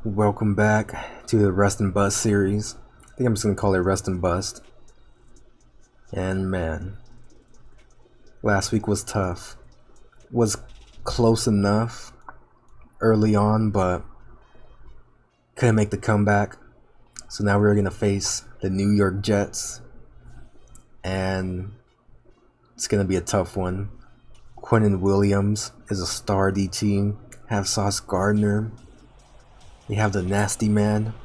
Welcome back to the Rust and Bust series. I think I'm just gonna call it Rust and Bust. And man, last week was tough. Was close enough early on, but couldn't make the comeback. So now we're gonna face the New York Jets, and it's gonna be a tough one. Quinnen Williams is a star DT. Have Sauce Gardner. They have the Nasty Man.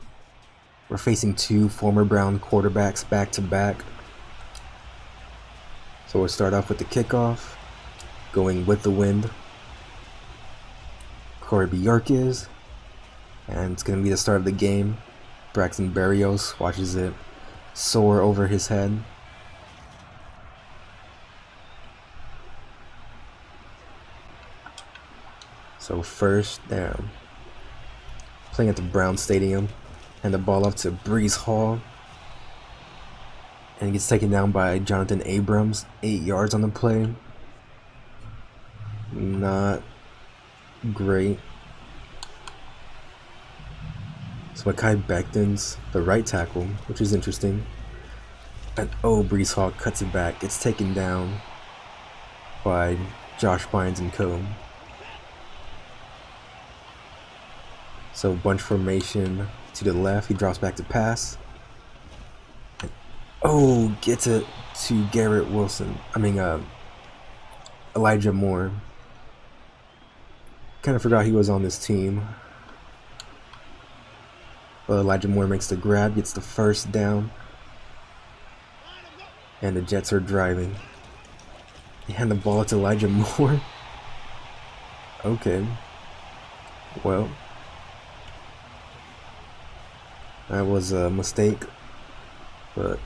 We're facing two former Brown quarterbacks back to back. So we'll start off with the kickoff, going with the wind. Corey Bjorkis, and it's going to be the start of the game. Braxton Berrios watches it soar over his head. So first down. Playing at the Brown Stadium, and the ball up to Breece Hall, and he gets taken down by Jonathan Abrams. 8 yards on the play. Not great. So Mekhi Becton's the right tackle, which is interesting. And Breece Hall cuts it back. Gets taken down by Josh Bynes and co. So bunch formation to the left. He drops back to pass. And, gets it to Garrett Wilson. Elijah Moore. Kind of forgot he was on this team. But Elijah Moore makes the grab, gets the first down. And the Jets are driving. They hand the ball to Elijah Moore. Okay. Well, that was a mistake, but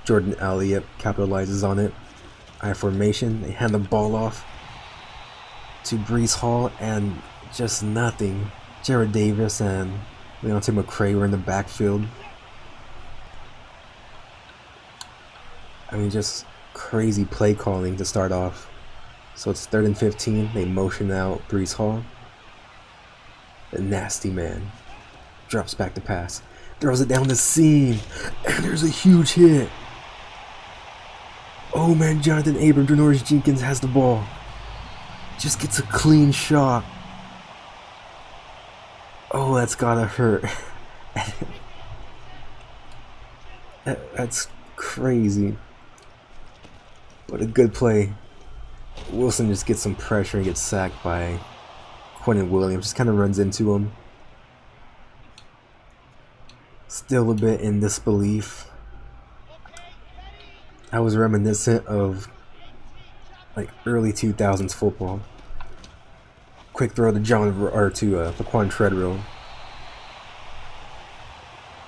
Jordan Elliott capitalizes on it. I formation. They hand the ball off to Breece Hall, and just nothing. Jared Davis and Leonte McCray were in the backfield. Just crazy play calling to start off. So it's 3rd and 15. They motion out Breece Hall. The Nasty Man drops back to pass. Throws it down the seam, and there's a huge hit. Oh man, Jonathan Abrams, Janoris Jenkins has the ball. Just gets a clean shot. Oh, that's gotta hurt. That's crazy. What a good play. Wilson just gets some pressure and gets sacked by Quinnen Williams. Just kind of runs into him. Still a bit in disbelief. I was reminiscent of early 2000s football. Quick throw to Laquan Treadwell.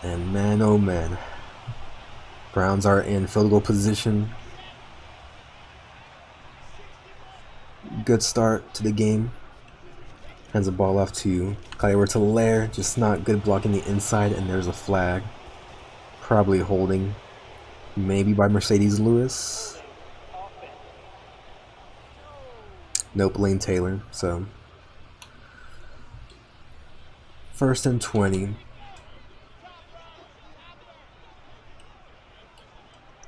And man, oh man. Browns are in field goal position. Good start to the game. Hands the ball off to Clyde-Edwards-Helaire, just not good blocking the inside, and there's a flag. Probably holding. Maybe by Mercedes Lewis. Nope, Lane Taylor. So 1st and 20.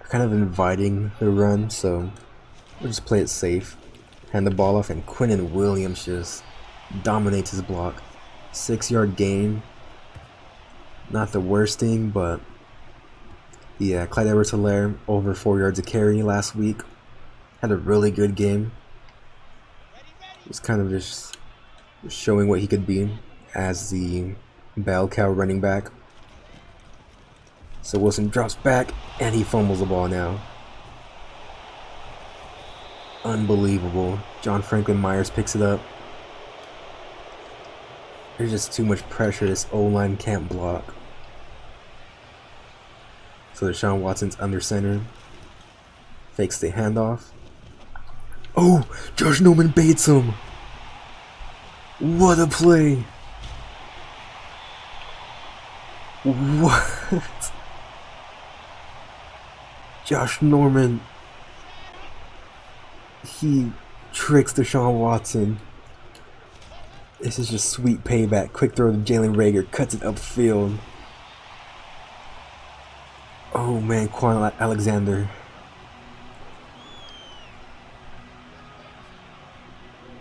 Kind of inviting the run, so we'll just play it safe. Hand the ball off, and Quinnen Williams just dominates his block. 6-yard gain. Not the worst thing, but yeah, Clyde-Edwards-Helaire over 4 yards a carry last week. Had a really good game. Was kind of just showing what he could be as the bell cow running back. So Wilson drops back, and he fumbles the ball now. Unbelievable. John Franklin Myers picks it up. There's just too much pressure. This O-line can't block. So Deshaun Watson's under center. Fakes the handoff. Oh! Josh Norman baits him! What a play! What? Josh Norman. He tricks Deshaun Watson. This is just sweet payback. Quick throw to Jalen Reagor. Cuts it upfield. Oh man, Quan Alexander.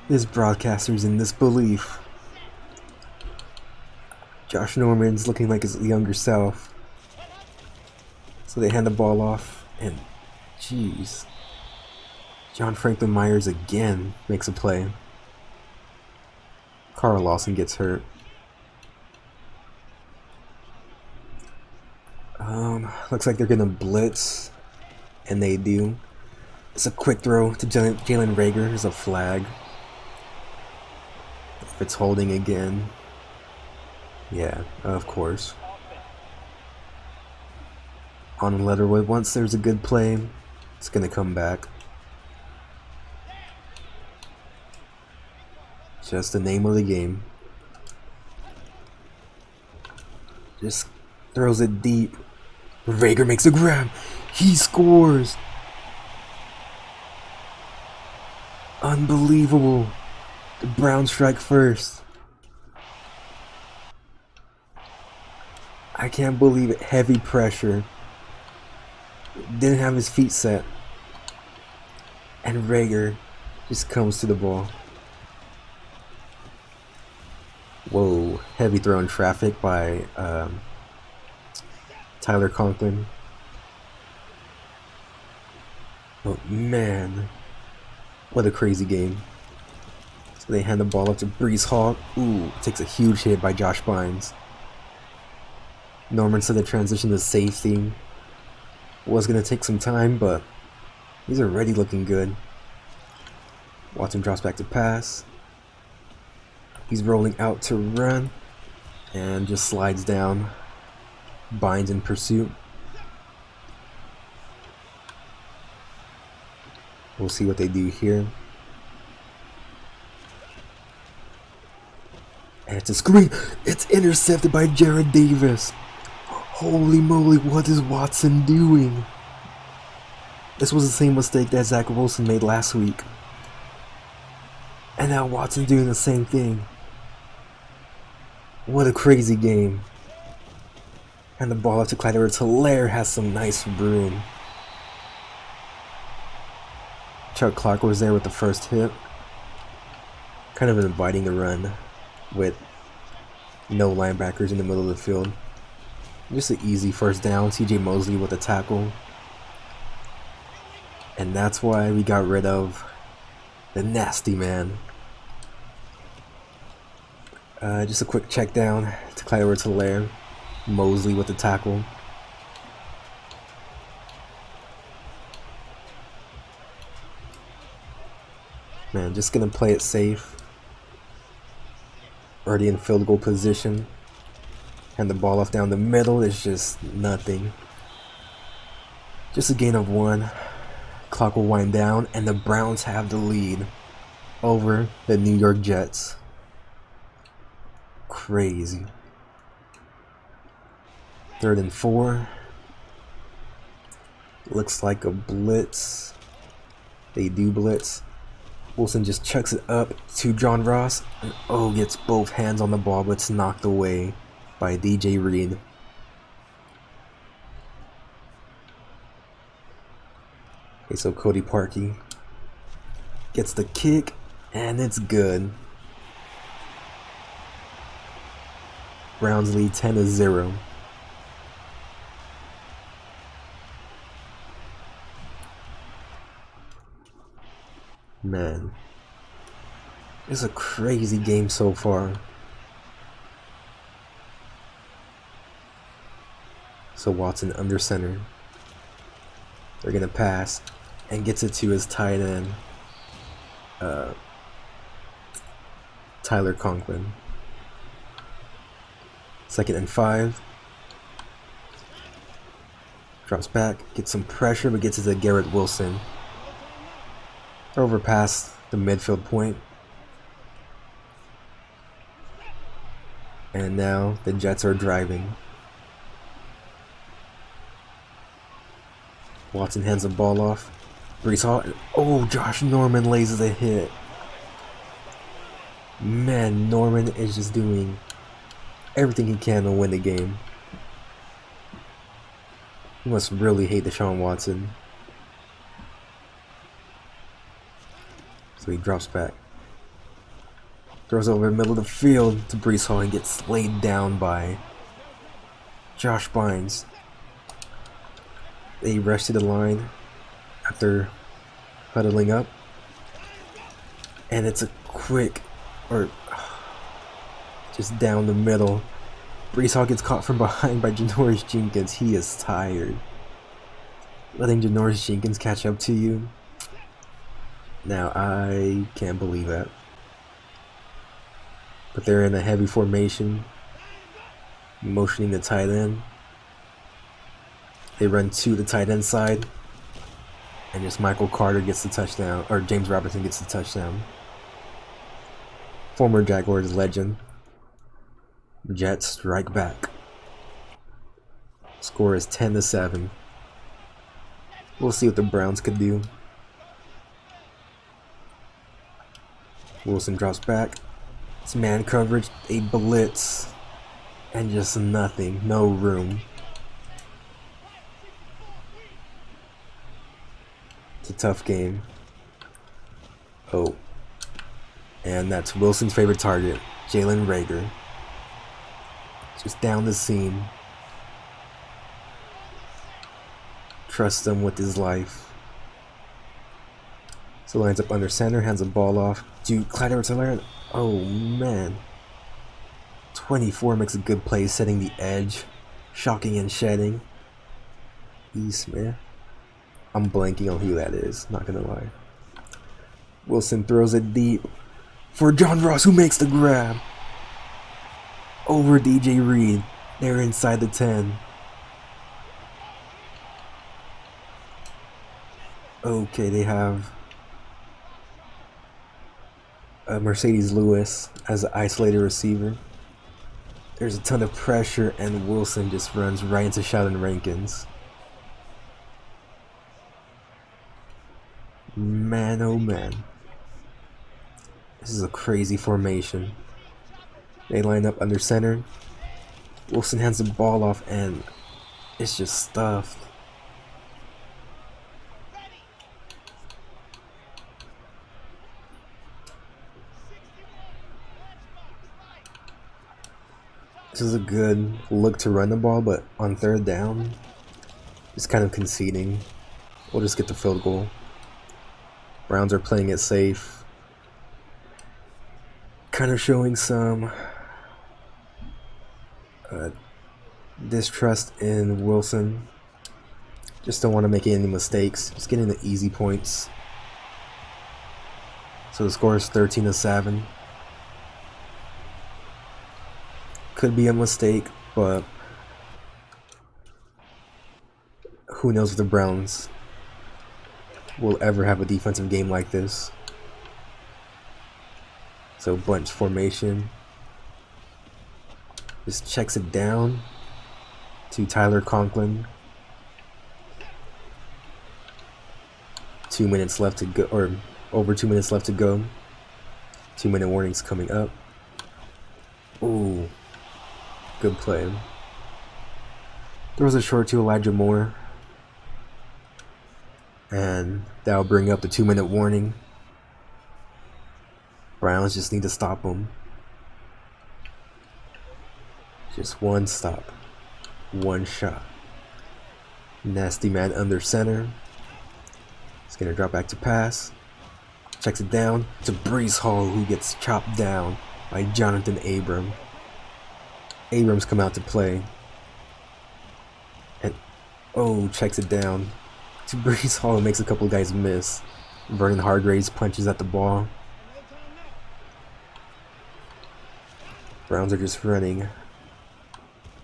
This broadcaster's in disbelief. Josh Norman's looking like his younger self. So they hand the ball off, and jeez. John Franklin Myers again makes a play. Carl Lawson gets hurt. Looks like they're gonna blitz, and they do. It's a quick throw to Jalen Reagor. There's a flag. If it's holding again. Yeah, of course. On Letterwood, once there's a good play, it's gonna come back. Just the name of the game. Just throws it deep. Reagor makes a grab. He scores. Unbelievable. The Browns strike first. I can't believe it. Heavy pressure. Didn't have his feet set. And Reagor just comes to the ball. Whoa. Heavy throw in traffic by Tyler Conklin. Oh man. What a crazy game. So they hand the ball up to Breece Hall. Ooh, takes a huge hit by Josh Bynes. Norman said the transition to safety was going to take some time, but he's already looking good. Watson drops back to pass. He's rolling out to run and just slides down. Bynes in pursuit. We'll see what they do here. And it's a screen. It's intercepted by Jared Davis. Holy moly, what is Watson doing? This was the same mistake that Zach Wilson made last week. And now Watson doing the same thing. What a crazy game. And the ball up to Clyde Edwards-Helaire has some nice room. Chuck Clark was there with the first hit. Kind of inviting the run with no linebackers in the middle of the field. Just an easy first down. CJ Mosley with a tackle. And that's why we got rid of the nasty man. Just a quick check down to Clyde Edwards-Helaire. Mosley with the tackle. Man, just gonna play it safe. Already in field goal position. And the ball off down the middle is just nothing. Just a gain of 1. Clock will wind down, and the Browns have the lead over the New York Jets. Crazy. 3rd and 4. Looks like a blitz. They do blitz. Wilson just chucks it up to John Ross. And gets both hands on the ball, but it's knocked away by DJ Reed. Okay, so Cody Parkey gets the kick, and it's good. Browns lead 10-0. Man, it's a crazy game so far. So Watson under center. They're gonna pass and gets it to his tight end, Tyler Conklin. 2nd and 5. Drops back, gets some pressure, but gets it to Garrett Wilson. Over past the midfield point. And now the Jets are driving. Watson hands the ball off. Breece Hall. Oh, Josh Norman lays the hit. Man, Norman is just doing everything he can to win the game. He must really hate Deshaun Watson. So he drops back. Throws over the middle of the field to Breece Hall and gets laid down by Josh Bynes. They rush to the line after huddling up. And it's a quick, or just down the middle. Breece Hall gets caught from behind by Janoris Jenkins. He is tired. Letting Janoris Jenkins catch up to you. Now, I can't believe that. But they're in a heavy formation, motioning the tight end. They run to the tight end side, and just Michael Carter gets the touchdown, or James Robinson gets the touchdown. Former Jaguars legend. Jets strike back. Score is 10-7. We'll see what the Browns could do. Wilson drops back. It's man coverage, a blitz, and just nothing, no room. It's a tough game. Oh, and that's Wilson's favorite target, Jalen Reagor. Just down the seam. Trust him with his life. So lines up under center, hands the ball off to Clyde Edwards-Helaire. Oh man. 24 makes a good play, setting the edge. Shocking and shedding. Eastman. I'm blanking on who that is, not gonna lie. Wilson throws it deep for John Ross, who makes the grab. Over DJ Reed. They're inside the 10. Okay, they have Mercedes Lewis as an isolated receiver. There's a ton of pressure, and Wilson just runs right into Sheldon Rankins. Man, oh man. This is a crazy formation. They line up under center. Wilson hands the ball off, and it's just stuffed. This is a good look to run the ball, but on third down, just kind of conceding. We'll just get the field goal. Browns are playing it safe. Kind of showing some distrust in Wilson. Just don't want to make any mistakes. Just getting the easy points. So the score is 13-7. Could be a mistake, but who knows if the Browns will ever have a defensive game like this. So bunch formation. Just checks it down to Tyler Conklin. 2 minutes left to go, or over 2 minutes left to go. 2-minute warnings coming up. Ooh. Good play. Throws a short to Elijah Moore. And that'll bring up the 2-minute warning. Browns just need to stop him. Just one stop. One shot. Nasty man under center. He's gonna drop back to pass. Checks it down to Breece Hall, who gets chopped down by Jonathan Abram. Abrams come out to play. And checks it down to Breece Hall, and makes a couple of guys miss. Vernon Hargraves punches at the ball. Browns are just running.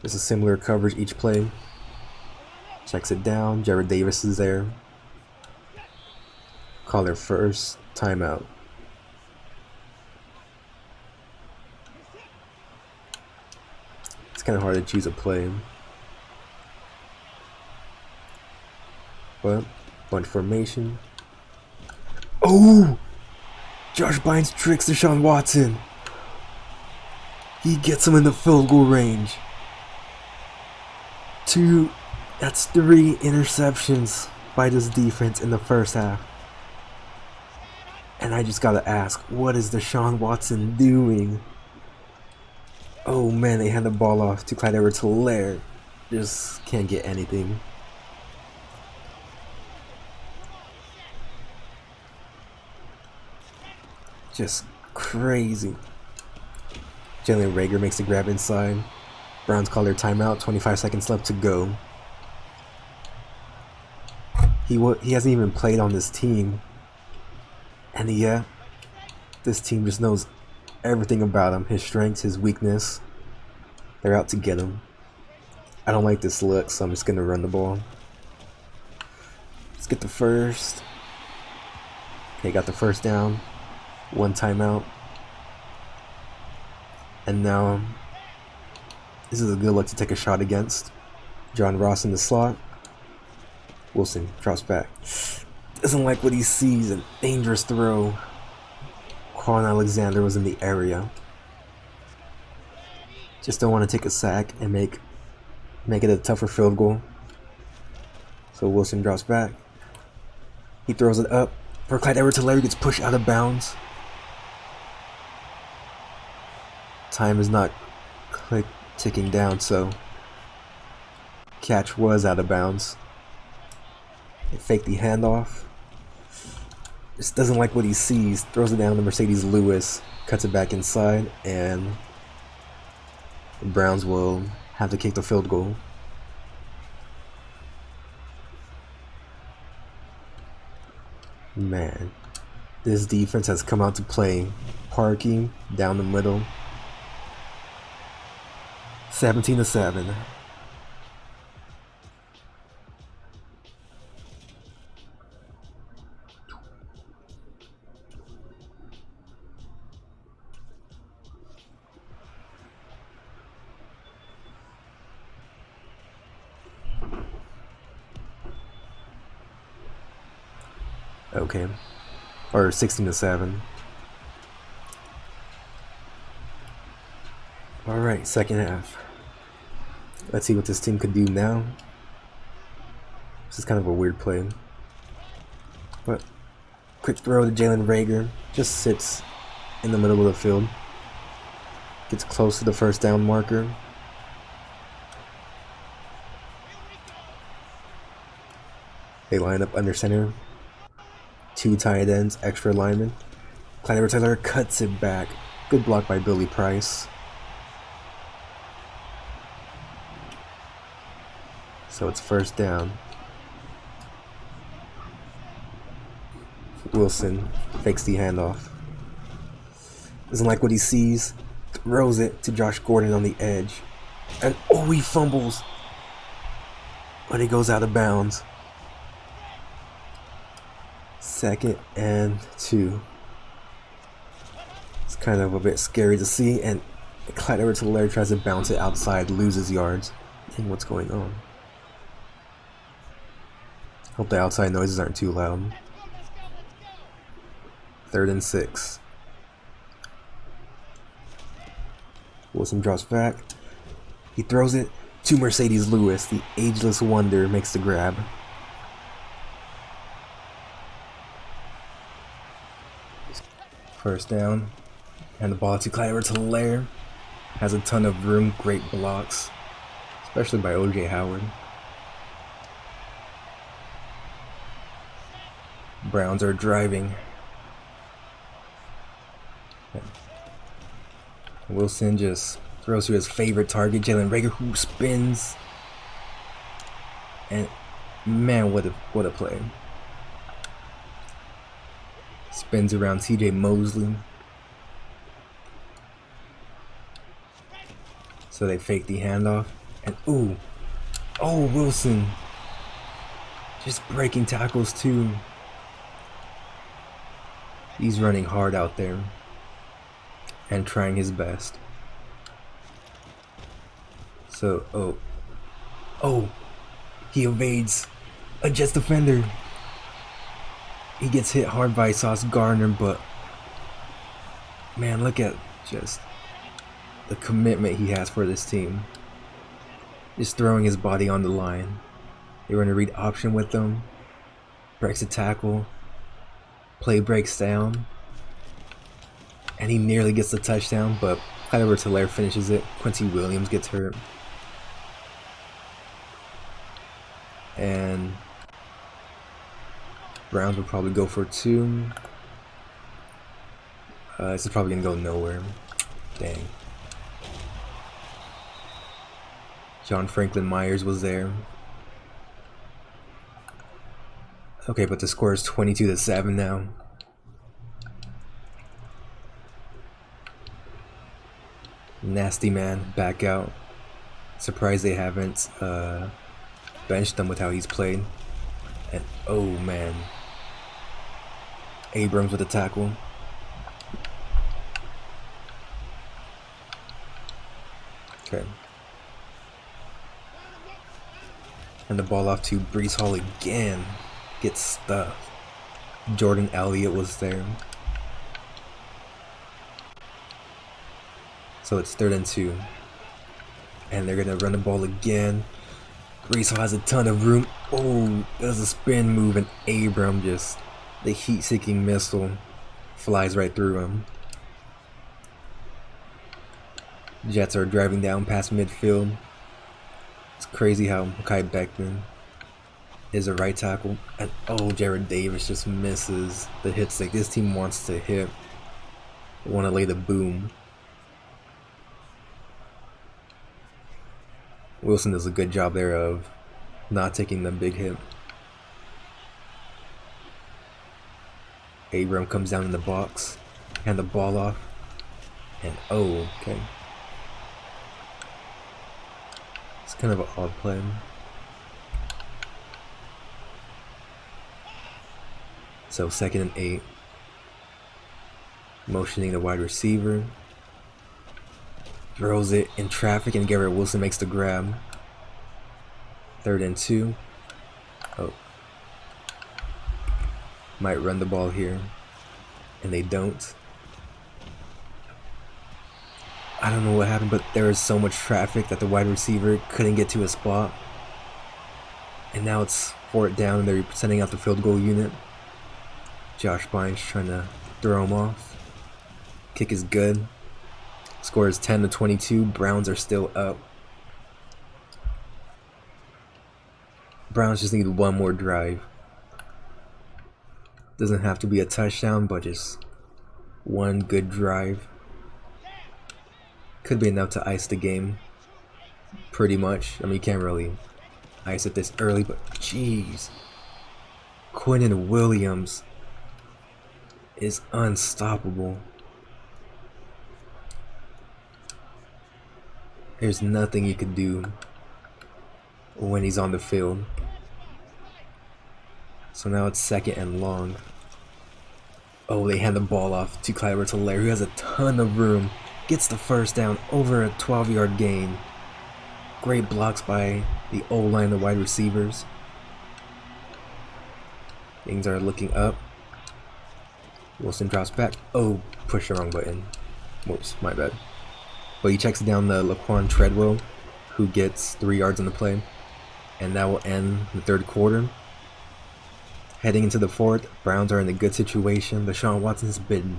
There's a similar coverage each play. Checks it down. Jared Davis is there. Call their first timeout. It's kind of hard to choose a play. But, bunch formation. Oh! Josh Bynes tricks Deshaun Watson. He gets him in the field goal range. 2, that's 3 interceptions by this defense in the first half. And I just gotta ask, what is Deshaun Watson doing? Oh man, they hand the ball off to Clyde Edwards-Helaire. Just can't get anything. Just crazy. Jalen Reagor makes the grab inside. Browns call their timeout, 25 seconds left to go. He hasn't even played on this team. And yeah, this team just knows everything about him. His strengths, his weakness. They're out to get him. I don't like this look, so I'm just going to run the ball. Let's get the first. Okay, got the first down. 1 timeout. And now, this is a good look to take a shot against. John Ross in the slot. Wilson drops back. Doesn't like what he sees. A dangerous throw. Quan Alexander was in the area. Just don't want to take a sack and make it a tougher field goal. So Wilson drops back. He throws it up for Clyde Edwards-Helaire, gets pushed out of bounds. Time is not ticking down, so catch was out of bounds. They fake the handoff. Just doesn't like what he sees. Throws it down to Mercedes Lewis. Cuts it back inside, and the Browns will have to kick the field goal. Man, this defense has come out to play. Parking down the middle. 17-7. Okay, or 16-7. All right, second half. Let's see what this team could do now. This is kind of a weird play, but quick throw to Jalen Reagor. Just sits in the middle of the field. Gets close to the first down marker. They line up under center. 2 tight ends, extra linemen. Clyde Edwards-Helaire cuts it back. Good block by Billy Price. So it's first down. Wilson fakes the handoff. Doesn't like what he sees. Throws it to Josh Gordon on the edge. And oh, he fumbles. But he goes out of bounds. 2nd and 2. It's kind of a bit scary to see, and Clyde Edwards-Helaire tries to bounce it outside, loses yards. And what's going on? Hope the outside noises aren't too loud. 3rd and 6. Wilson drops back. He throws it to Mercedes Lewis. The ageless wonder makes the grab. First down, and the ball to Clyde Edwards-Helaire. Has a ton of room, great blocks, especially by O.J. Howard. Browns are driving. Wilson just throws to his favorite target, Jalen Reagor, who spins. And man, what a play. Spins around TJ Mosley. So they fake the handoff. And oh, Wilson. Just breaking tackles too. He's running hard out there. And trying his best. So, oh. He evades a Jets defender. He gets hit hard by Sauce Gardner, but man, look at just the commitment he has for this team. Just throwing his body on the line. They run a read option with him. Breaks a tackle. Play breaks down. And he nearly gets the touchdown, but Clyde Edwards-Helaire finishes it. Quincy Williams gets hurt. And Browns will probably go for 2. This is probably going to go nowhere. Dang. John Franklin Myers was there. Okay, but the score is 22-7 now. Nasty man back out. Surprised they haven't benched him with how he's played. And oh man, Abrams with a tackle. Okay. And the ball off to Breece Hall again. Gets stuffed. Jordan Elliott was there. So it's 3rd and 2. And they're going to run the ball again. Breece Hall has a ton of room. Oh, there's a spin move and Abram just, the heat-seeking missile flies right through him. Jets are driving down past midfield. It's crazy how Mekhi Becton is a right tackle. And oh, Jared Davis just misses the hit stick. This team wants to hit. They want to lay the boom. Wilson does a good job there of not taking the big hit. Abram comes down in the box, hand the ball off, and oh, okay. It's kind of an odd play. So 2nd and 8. Motioning the wide receiver. Throws it in traffic and Garrett Wilson makes the grab. 3rd and 2. Oh. Might run the ball here. And they don't. I don't know what happened, but there was so much traffic that the wide receiver couldn't get to a spot. And now it's 4th down and they're sending out the field goal unit. Josh Bynes trying to throw him off. Kick is good. Score is 10-22. Browns are still up. Browns just need one more drive. Doesn't have to be a touchdown, but just one good drive. Could be enough to ice the game. Pretty much. I mean, you can't really ice it this early, but jeez. Quinnen Williams is unstoppable. There's nothing you can do when he's on the field. So now it's 2nd and long. Oh, they hand the ball off to Clyde Edwards-Helaire, who has a ton of room. Gets the 1st down over a 12-yard gain. Great blocks by the O-line, the wide receivers. Things are looking up. Wilson drops back. Oh, push the wrong button. Whoops, my bad. But he checks down the Laquan Treadwell, who gets 3 yards on the play. And that will end the 3rd quarter. Heading into the 4th, Browns are in a good situation. Deshaun Watson's been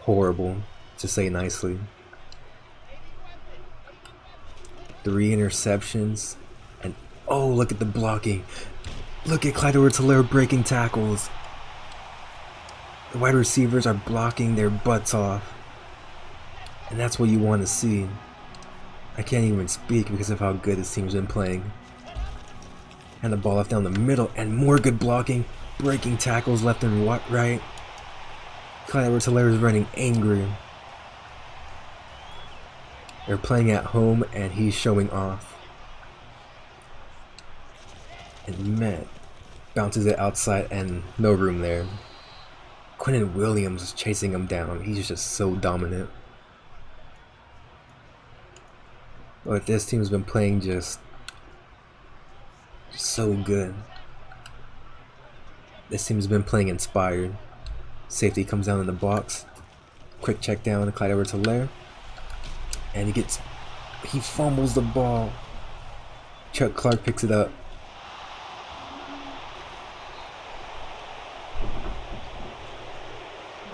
horrible, to say nicely. 3 interceptions. And oh, look at the blocking. Look at Clyde Edwards-Helaire breaking tackles. The wide receivers are blocking their butts off. And that's what you want to see. I can't even speak because of how good this team's been playing. And the ball off down the middle, and more good blocking, breaking tackles left and right. Clyde Edwards-Helaire is running angry. They're playing at home, and he's showing off. And man, bounces it outside, and no room there. Quinnen Williams is chasing him down. He's just so dominant. But this team's been playing just so good. This team's been playing inspired. Safety comes down in the box. Quick check down to Clyde Edwards-Helaire. And he fumbles the ball. Chuck Clark picks it up.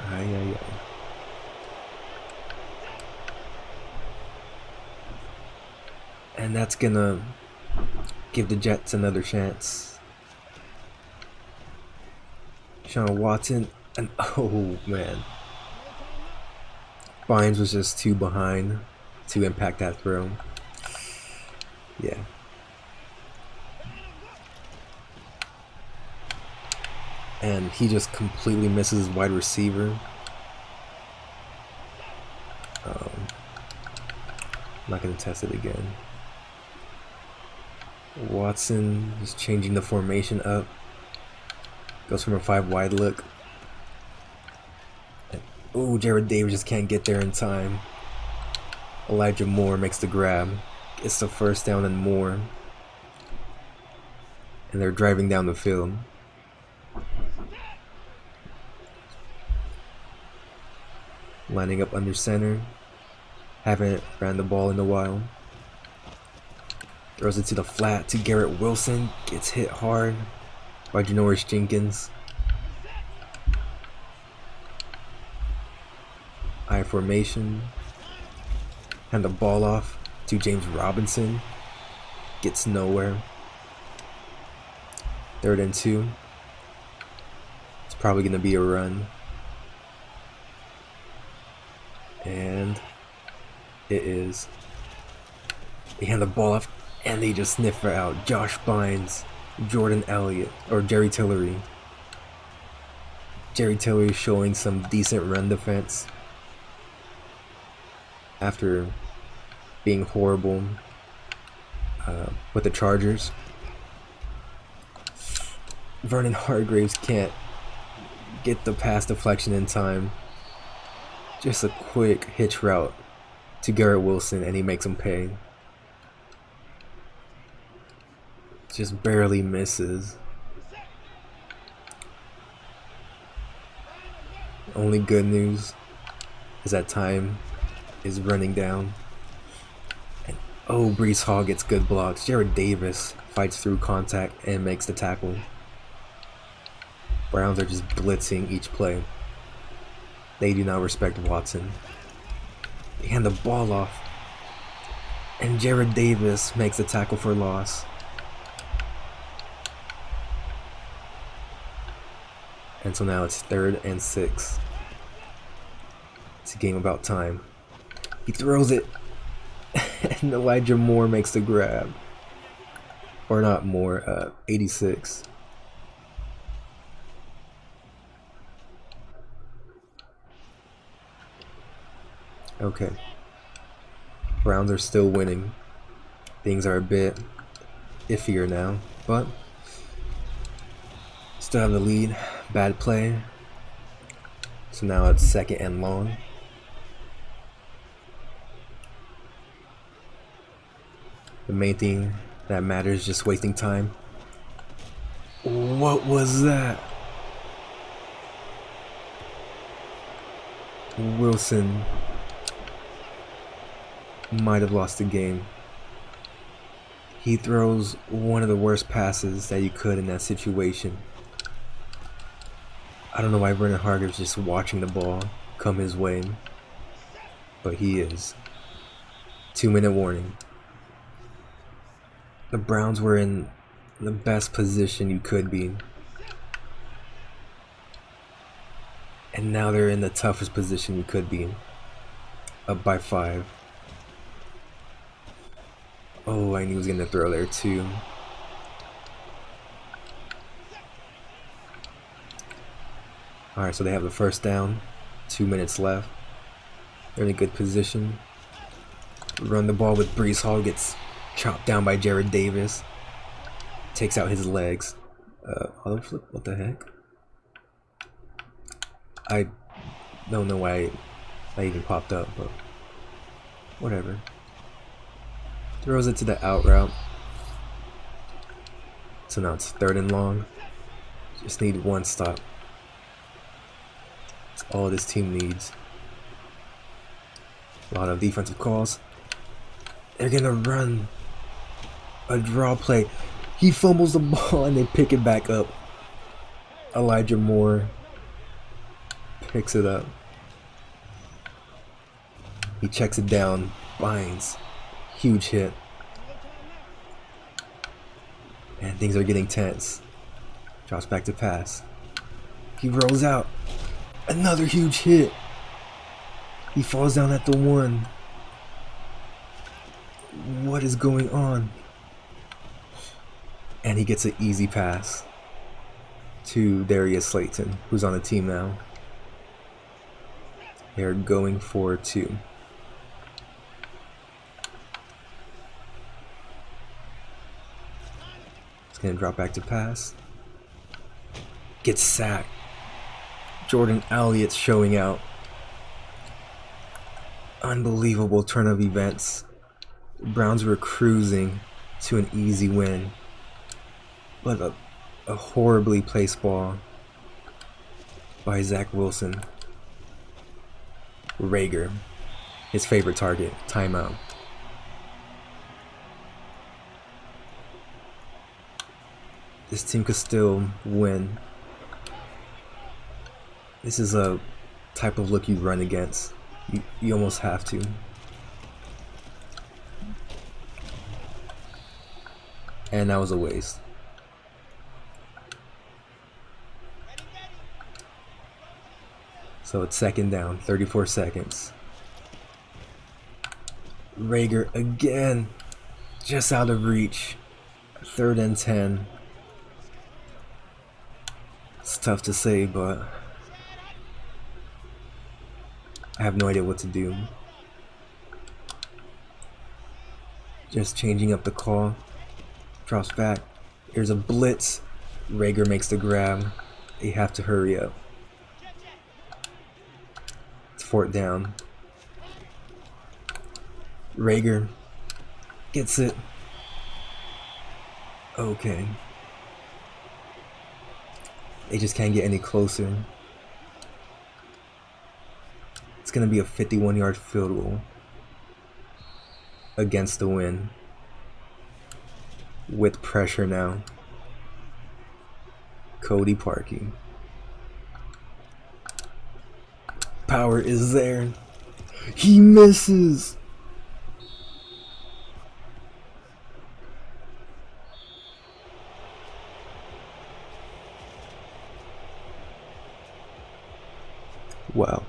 Ay. And that's gonna give the Jets another chance. Deshaun Watson, and oh man. Bynes was just too behind to impact that throw. Yeah. And he just completely misses his wide receiver. I'm not going to test it again. Watson is changing the formation up. Goes from a 5 wide look. Oh, Jared Davis just can't get there in time. Elijah Moore makes the grab. Gets the first down and more. And they're driving down the field. Lining up under center. Haven't ran the ball in a while. Throws it to the flat to Garrett Wilson. Gets hit hard by Janoris Jenkins. I formation. Hand the ball off to James Robinson. Gets nowhere. 3rd and 2. It's probably going to be a run. And it is. They hand the ball off and they just sniff her out. Josh Bynes, Jordan Elliott, or Jerry Tillery. Jerry Tillery showing some decent run defense after being horrible with the Chargers. Vernon Hargreaves can't get the pass deflection in time. Just a quick hitch route to Garrett Wilson and he makes him pay. Just barely misses. Only good news is that time is running down. And oh, Breece Hall gets good blocks. Jared Davis fights through contact and makes the tackle. Browns are just blitzing each play. They do not respect Watson. They hand the ball off. And Jared Davis makes a tackle for loss. And so now it's 3rd and 6. It's a game about time. He throws it. And Elijah Moore makes the grab. Or not Moore, 86. Okay. Browns are still winning. Things are a bit iffier now, but still have the lead. Bad play. So now it's 2nd and long. The main thing that matters is just wasting time. What was that? Wilson might have lost the game. He throws one of the worst passes that you could in that situation. I don't know why Vernon Hargreaves is just watching the ball come his way, but he is. 2-minute warning. The Browns were in the best position you could be. And now they're in the toughest position you could be. Up by 5. Oh, I knew he was going to throw there too. Alright, so they have the first down. 2 minutes left. They're in a good position. Run the ball with Breece Hall. Gets chopped down by Jared Davis. Takes out his legs. Auto flip? What the heck? I don't know why that even popped up, but whatever. Throws it to the out route. So now it's 3rd and long. Just need one stop. That's all this team needs. A lot of defensive calls. They're gonna run a draw play. He fumbles the ball and they pick it back up. Elijah Moore picks it up. He checks it down, binds. Huge hit. And things are getting tense. Drops back to pass. He rolls out. Another huge hit. He falls down at the 1. What is going on? And he gets an easy pass to Darius Slayton, who's on the team now. They're going for 2. It's going to drop back to pass. Gets sacked. Jordan Elliott's showing out. Unbelievable turn of events. The Browns were cruising to an easy win. But a horribly placed ball by Zach Wilson. Rager, his favorite target, timeout. This team could still win. This is a type of look you run against. You almost have to. And that was a waste. So it's second down, 34 seconds. Rager again, just out of reach. 3rd and 10. It's tough to say, but I have no idea what to do. Just changing up the call. Drops back. There's a blitz. Rager makes the grab. They have to hurry up. It's 4th down. Rager gets it. Okay. They just can't get any closer. It's going to be a 51-yard field goal against the wind. With pressure now. Cody Parkey. Power is there. He misses. Wow.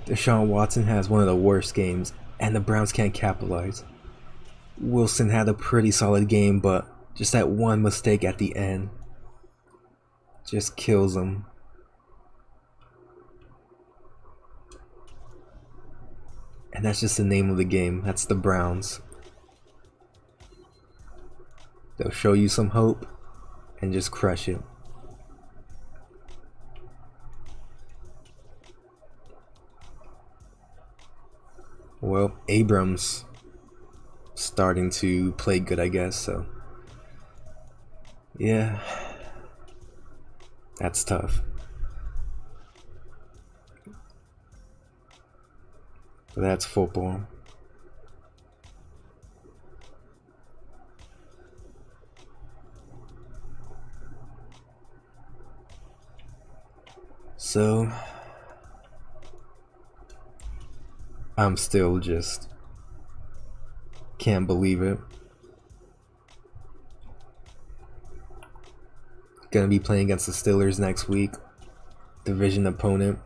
Deshaun Watson has one of the worst games, and the Browns can't capitalize. Wilson had a pretty solid game, but just that one mistake at the end just kills him. And that's just the name of the game. That's the Browns. They'll show you some hope and just crush it. Well, Abrams starting to play good, I guess, so yeah, that's tough. But that's football. So I'm still just can't believe it. Gonna be playing against the Steelers next week. Division opponent.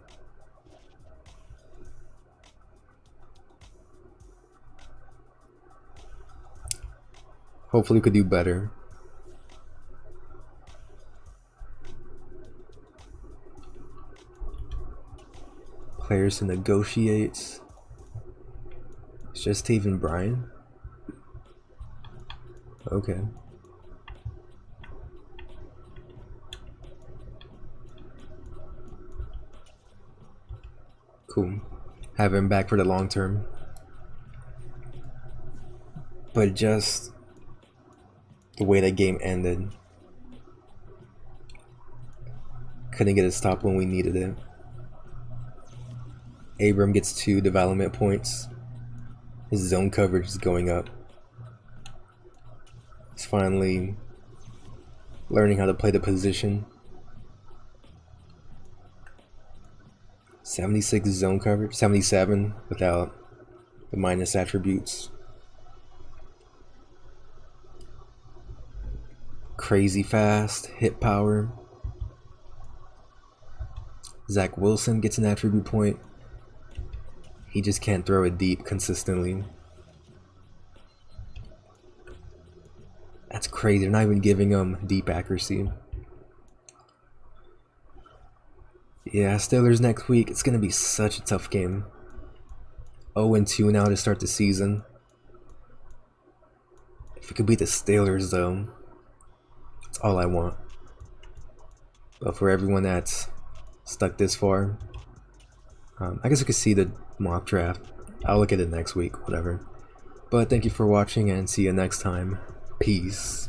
Hopefully we could do better. Players to negotiate. It's just Taven Bryan. Okay. Cool. Have him back for the long term. But just the way that game ended. Couldn't get a stop when we needed it. Abram gets 2 development points. His zone coverage is going up. He's finally learning how to play the position. 76 zone coverage, 77 without the minus attributes. Crazy fast, hit power. Zach Wilson gets an attribute point. He just can't throw it deep consistently. That's crazy. They're not even giving him deep accuracy. Yeah, Steelers next week. It's going to be such a tough game. 0-2 now to start the season. If we could beat the Steelers, though, that's all I want. But for everyone that's stuck this far, I guess we could see the mock draft. I'll look at it next week, whatever. But thank you for watching and see you next time. Peace.